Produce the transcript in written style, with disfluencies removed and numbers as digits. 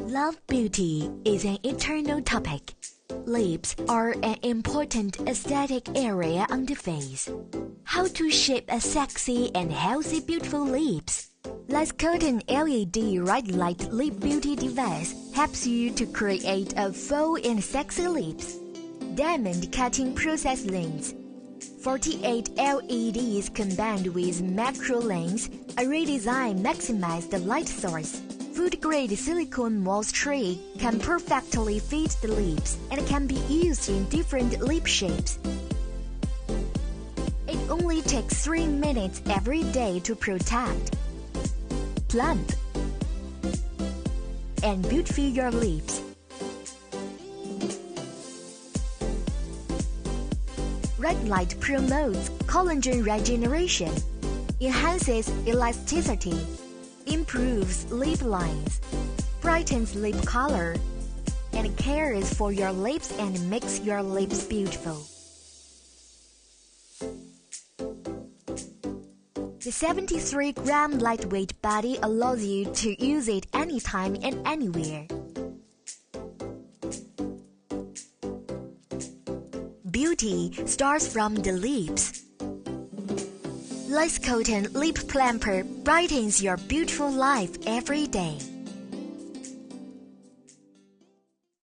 Love beauty is an eternal topic. Lips are an important aesthetic area on the face. How to shape a sexy and healthy beautiful lips? Lescolton LED Red Light Lip Beauty device helps you to create a full and sexy lips. Diamond cutting process lens. 48 LEDs combined with macro lens, a redesign maximize the light source. Food-grade silicone mold tray can perfectly fit the lips and can be used in different lip shapes. It only takes 3 minutes every day to protect, plump, and beautify your lips. Red light promotes collagen regeneration, enhances elasticity, improves lip lines, brightens lip color, and cares for your lips and makes your lips beautiful. The 73-gram lightweight body allows you to use it anytime and anywhere. Beauty starts from the lips. Lescolton Lip Plumper brightens your beautiful life every day.